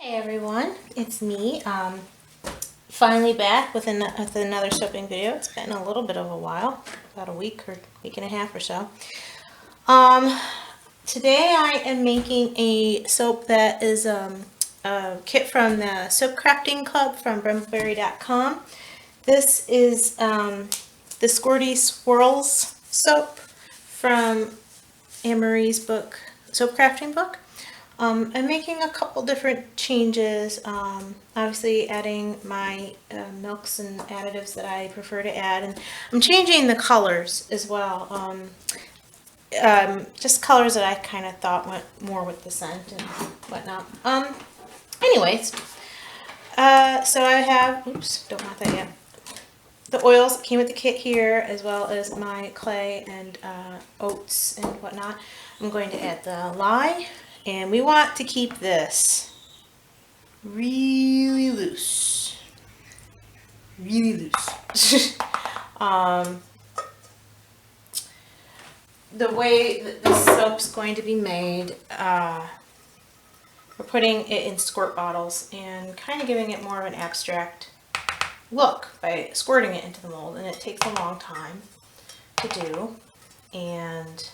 Hey everyone, it's me. Finally back with another soaping video. It's been a little bit of a while, about a week or week and a half or so. Today I am making a soap that is a kit from the Soap Crafting Club from brembleberry.com. This is the Squirty Swirls soap from Anne-Marie's book, Soap Crafting book. I'm making a couple different changes, obviously adding my milks and additives that I prefer to add, and I'm changing the colors as well, just colors that I kind of thought went more with the scent and whatnot. Anyways, so I have, oops, don't want that yet, the oils that came with the kit here, as well as my clay and oats and whatnot. I'm going to add the lye. And we want to keep this really loose. Really loose. The way that this soap's going to be made, we're putting it in squirt bottles and kind of giving it more of an abstract look by squirting it into the mold. And it takes a long time to do. And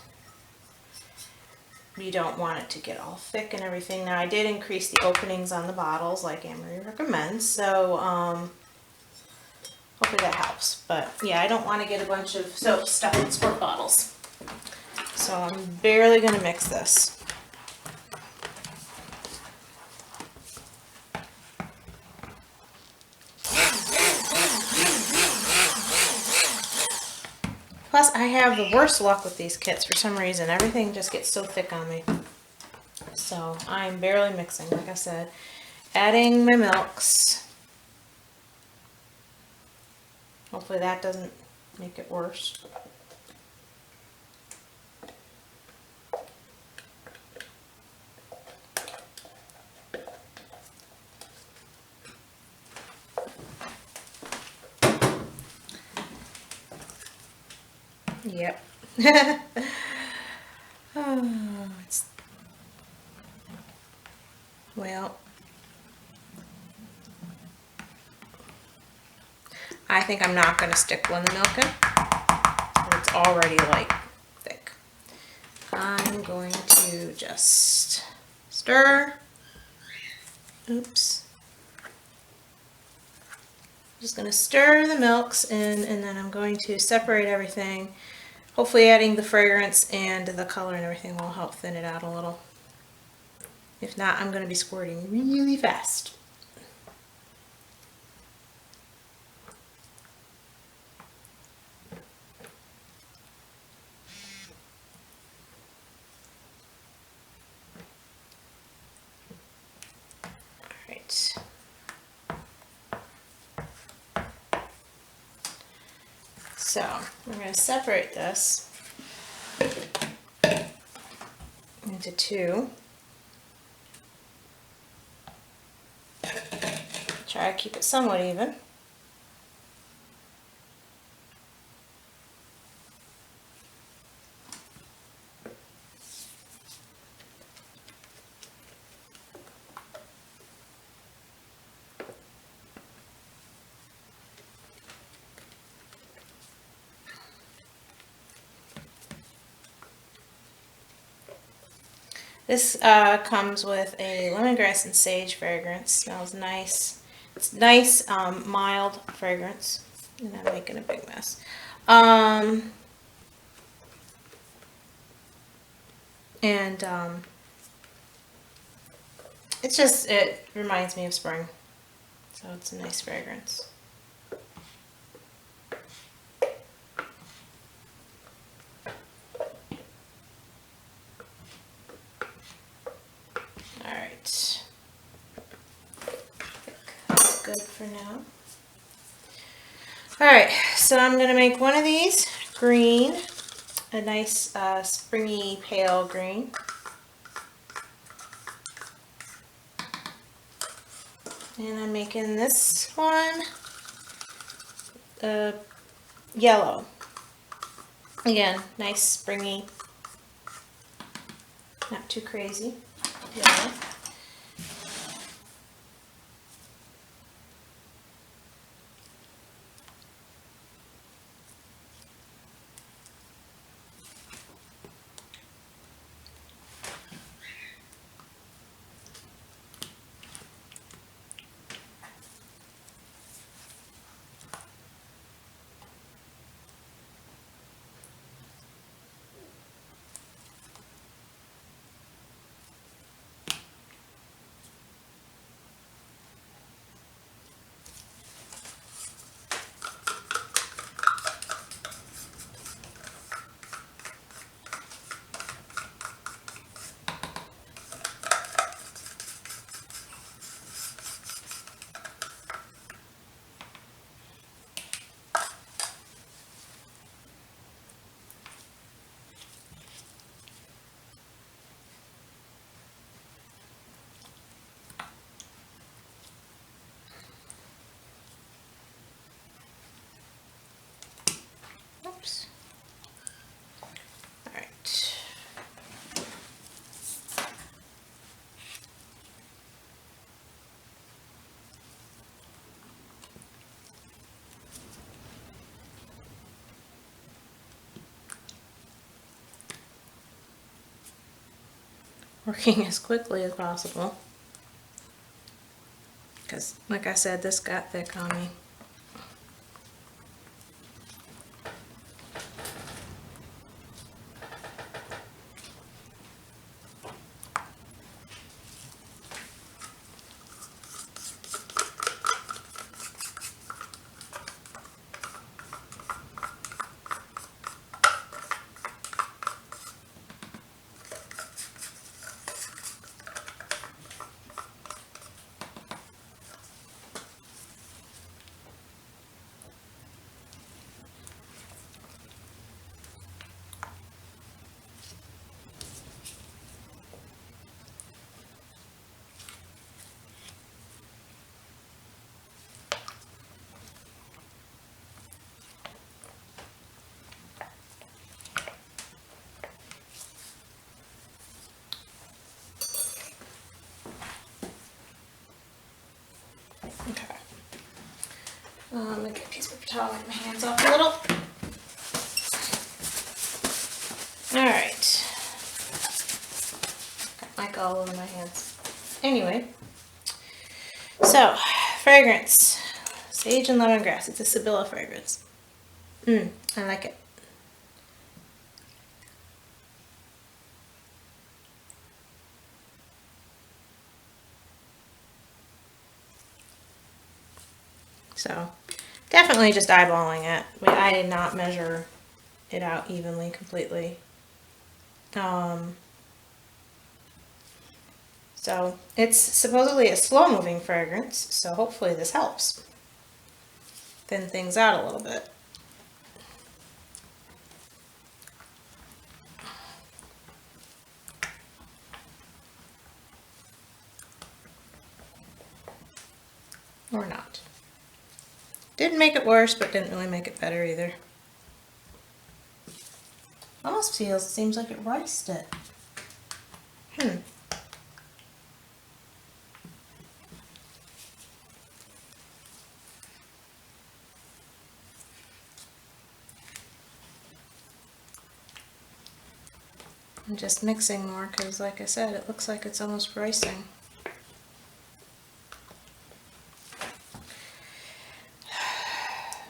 you don't want it to get all thick and everything. Now I did increase the openings on the bottles like Anne-Marie recommends, so hopefully that helps. But yeah, I don't want to get a bunch of soap stuck in squirt bottles. So I'm barely going to mix this. Plus, I have the worst luck with these kits for some reason. Everything just gets so thick on me. So I'm barely mixing, like I said. Adding my milks. Hopefully that doesn't make it worse. Yep. Well, I think I'm not going to stick blend the milk in. It's already like thick. I'm going to just stir. Oops. Just going to stir the milks in, and then I'm going to separate everything. Hopefully adding the fragrance and the color and everything will help thin it out a little. If not, I'm going to be squirting really fast. Alright. So, we're going to separate this into two. Try to keep it somewhat even. This comes with a lemongrass and sage fragrance. Smells nice. It's nice, mild fragrance. And I'm making a big mess. It's just, it reminds me of spring. So it's a nice fragrance. Alright. That's good for now. Alright, so I'm going to make one of these green, a nice springy pale green. And I'm making this one yellow. Again, nice springy, not too crazy yellow. working as quickly as possible. Because, like I said, this got thick on me. Okay. I'm gonna get a piece of paper towel, wipe my hands off a little. Alright. Got mic all over my hands. Anyway. So, fragrance. Sage and lemongrass. It's a Sibylla fragrance. I like it. So, definitely just eyeballing it. I did not measure it out evenly, completely. So, it's supposedly a slow-moving fragrance, so hopefully this helps thin things out a little bit. Or not. Didn't make it worse, but didn't really make it better either. Almost seems like it riced it. I'm just mixing more because, like I said, it looks like it's almost ricing.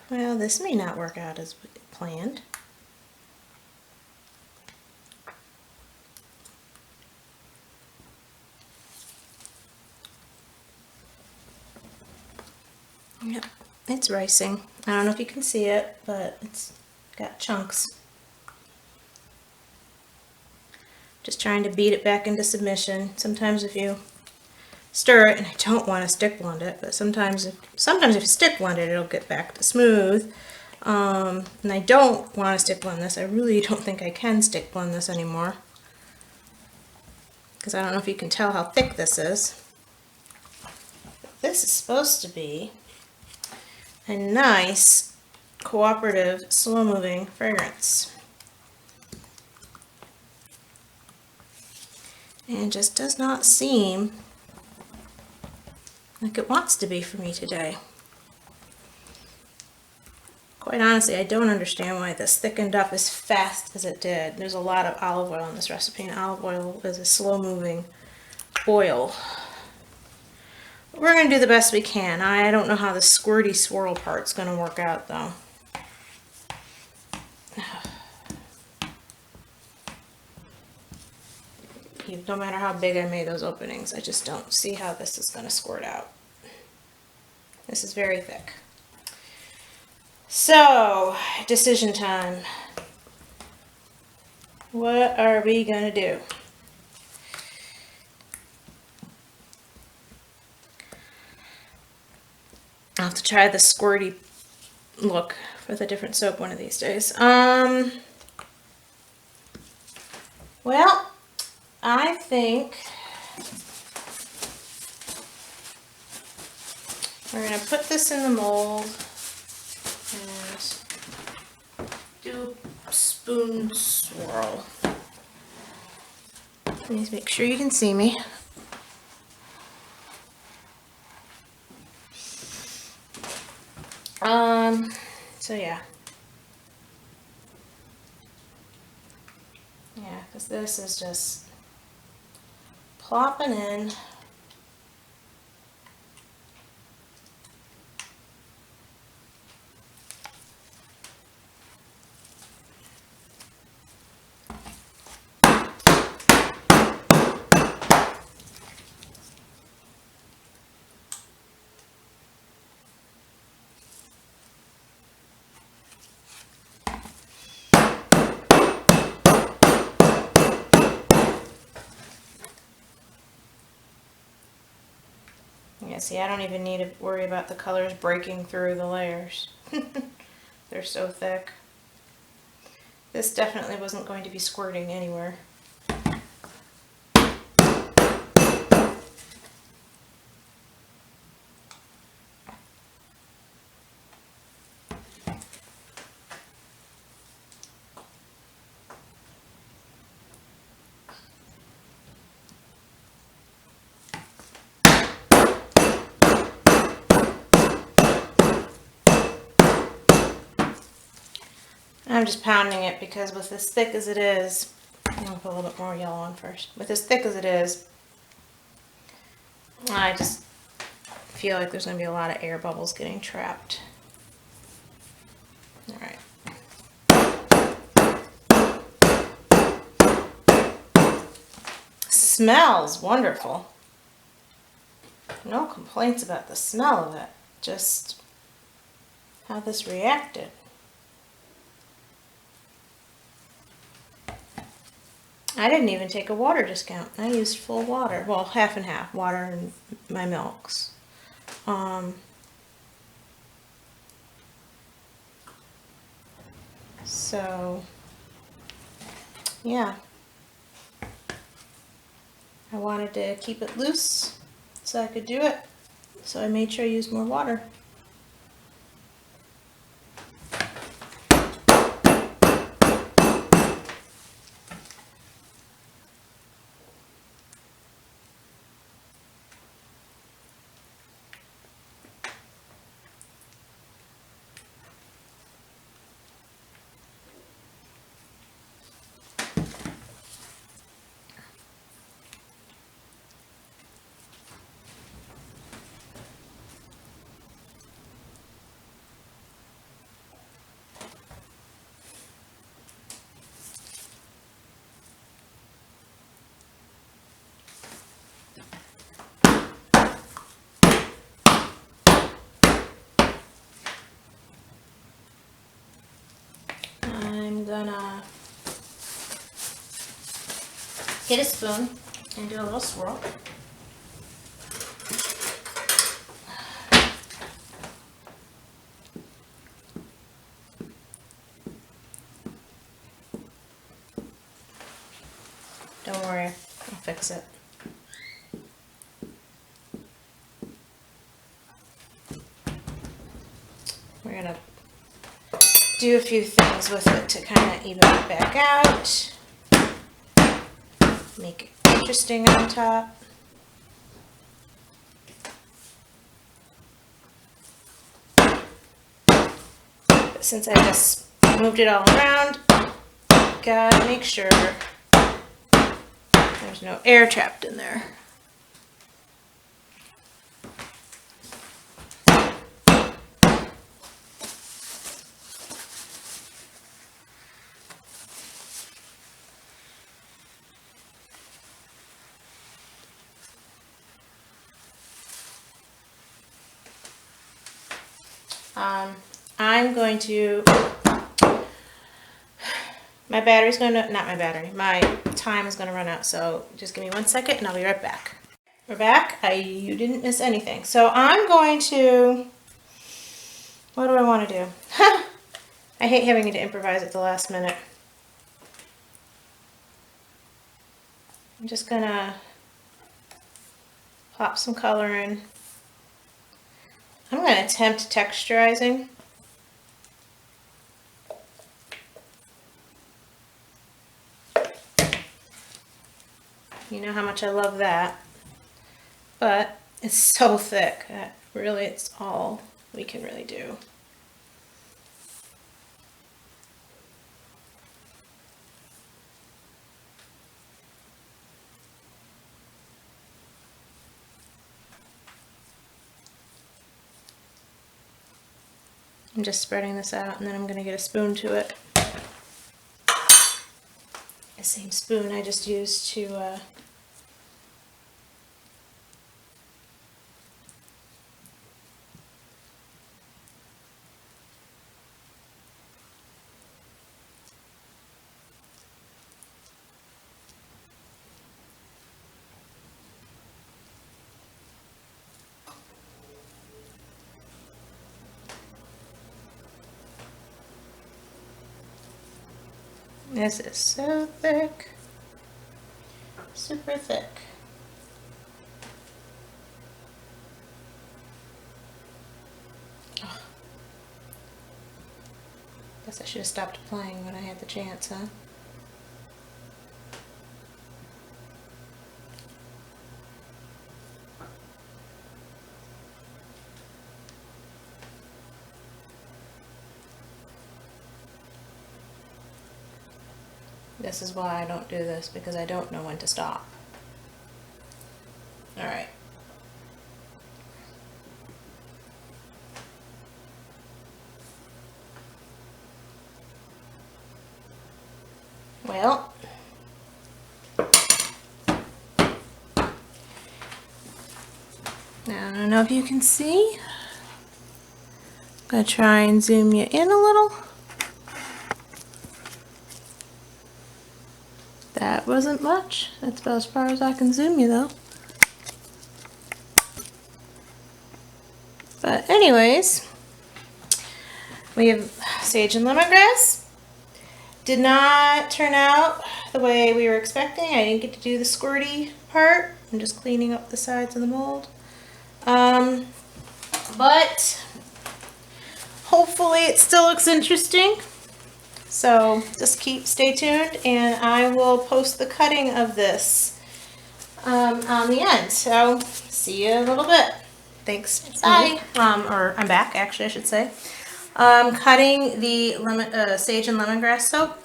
Well, this may not work out as planned. Yep, it's ricing. I don't know if you can see it, but it's got chunks. Just trying to beat it back into submission. Sometimes if you stir it, and I don't want to stick blend it, but sometimes if you stick blend it, it'll get back to smooth. And I don't want to stick blend this. I really don't think I can stick blend this anymore, because I don't know if you can tell how thick this is. This is supposed to be a nice, cooperative, slow-moving fragrance. And just does not seem like it wants to be for me today. Quite honestly, I don't understand why this thickened up as fast as it did. There's a lot of olive oil in this recipe, and olive oil is a slow-moving oil. We're going to do the best we can. I don't know how the squirty swirl part's going to work out, though. No matter how big I made those openings, I just don't see how this is going to squirt out. This is very thick. So, decision time. What are we going to do? I'll have to try the squirty look with a different soap one of these days. Well, I think we're going to put this in the mold and do a spoon swirl. Please make sure you can see me. So yeah, because this is just plopping in. Yeah, see, I don't even need to worry about the colors breaking through the layers. They're so thick. This definitely wasn't going to be squirting anywhere. I'm just pounding it because with as thick as it is, I'm going to put a little bit more yellow on first. With as thick as it is, I just feel like there's going to be a lot of air bubbles getting trapped. All right. Smells wonderful. No complaints about the smell of it, just how this reacted. I didn't even take a water discount. I used full water. Well, half and half, water and my milks. So, yeah. I wanted to keep it loose so I could do it. So I made sure I used more water. I'm gonna get a spoon and do a little swirl. Don't worry, I'll fix it. We're gonna do a few things with it to kind of even it back out. Make it interesting on top. But since I just moved it all around, gotta make sure there's no air trapped in there. I'm going to, my battery's going to, not my battery, my time is going to run out, so just give me 1 second and I'll be right back. We're back. You didn't miss anything. So I'm going to, what do I want to do? I hate having to improvise at the last minute. I'm just going to pop some color in. I'm going to attempt texturizing. You know how much I love that. But it's so thick that really it's all we can really do. I'm just spreading this out, and then I'm going to get a spoon to it. The same spoon I just used to This is so thick. Super thick. Oh. Guess I should have stopped playing when I had the chance, huh? This is why I don't do this, because I don't know when to stop. Alright. Well, now I don't know if you can see. I'm going to try and zoom you in a little. That wasn't much. That's about as far as I can zoom you though. But anyways, we have sage and lemongrass. Did not turn out the way we were expecting. I didn't get to do the squirty part. I'm just cleaning up the sides of the mold. But hopefully it still looks interesting. So just stay tuned, and I will post the cutting of this on the end. So see you in a little bit. Thanks. Bye. Or I'm back, actually, I should say. Cutting the sage and lemongrass soap.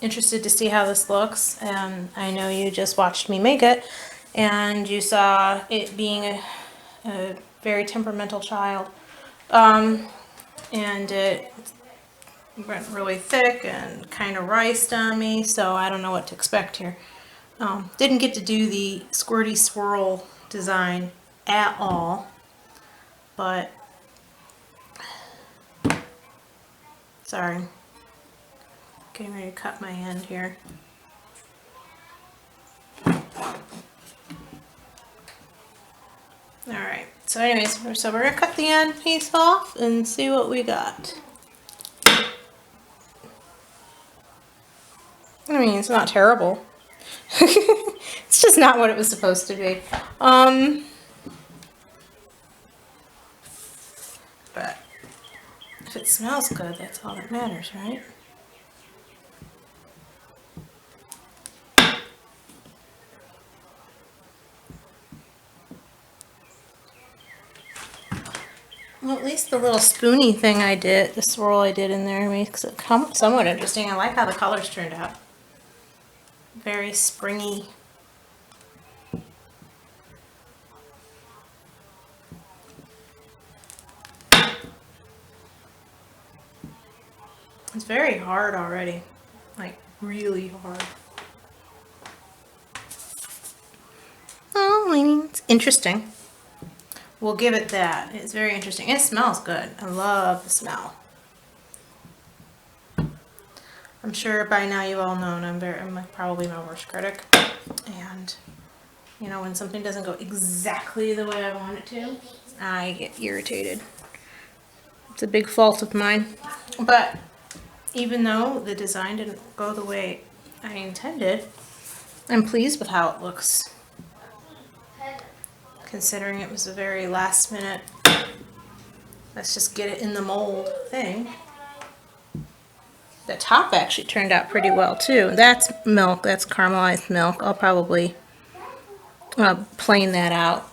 Interested to see how this looks. I know you just watched me make it, and you saw it being a very temperamental child. And it went really thick and kind of riced on me, so I don't know what to expect here. Didn't get to do the squirty swirl design at all, but sorry, getting ready to cut my end here. Alright, so anyways, so we're going to cut the end piece off and see what we got. I mean, it's not terrible. It's just not what it was supposed to be. But if it smells good, that's all that matters, right? Well, at least the little spoony thing I did, the swirl I did in there, makes it somewhat interesting. I like how the colors turned out. Very springy. It's very hard already, like really hard. Oh, I mean, it's interesting. We'll give it that. It's very interesting. It smells good. I love the smell. I'm sure by now you've all known I'm like probably my worst critic. And you know, when something doesn't go exactly the way I want it to, I get irritated. It's a big fault of mine. But even though the design didn't go the way I intended, I'm pleased with how it looks. Considering it was a very last minute, let's just get it in the mold thing. The top actually turned out pretty well too. That's milk, that's caramelized milk. I'll probably plane that out.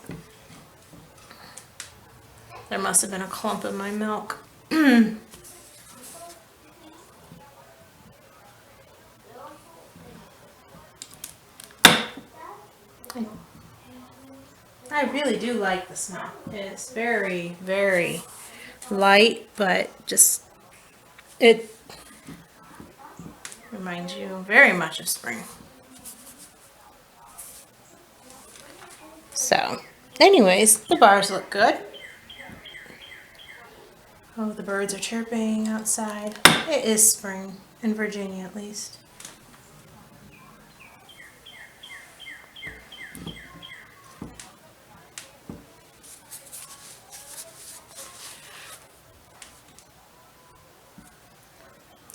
There must have been a clump in my milk. I really do like the smell. It's very, very light, but just, it reminds you very much of spring. So, anyways, the bars look good. Oh, the birds are chirping outside. It is spring, in Virginia at least.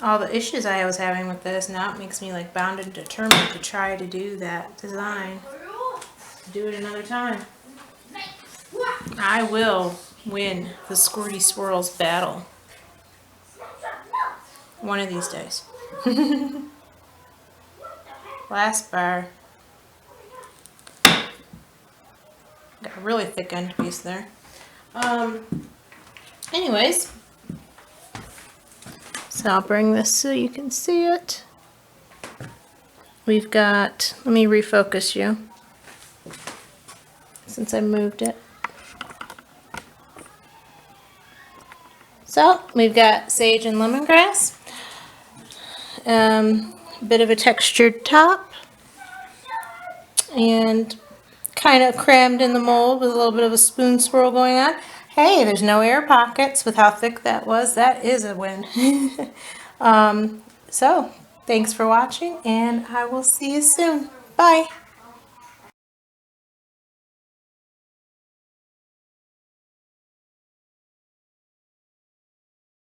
All the issues I was having with this, now it makes me like bound and determined to try to do that design. Do it another time. I will win the Squirty Swirls battle. One of these days. Last bar. Got a really thick end piece there. Anyways. So I'll bring this so you can see it. We've got, let me refocus you since I moved it. So we've got sage and lemongrass. Bit of a textured top. And kind of crammed in the mold with a little bit of a spoon swirl going on. Hey, there's no air pockets with how thick that was. That is a win. So, thanks for watching, and I will see you soon. Bye.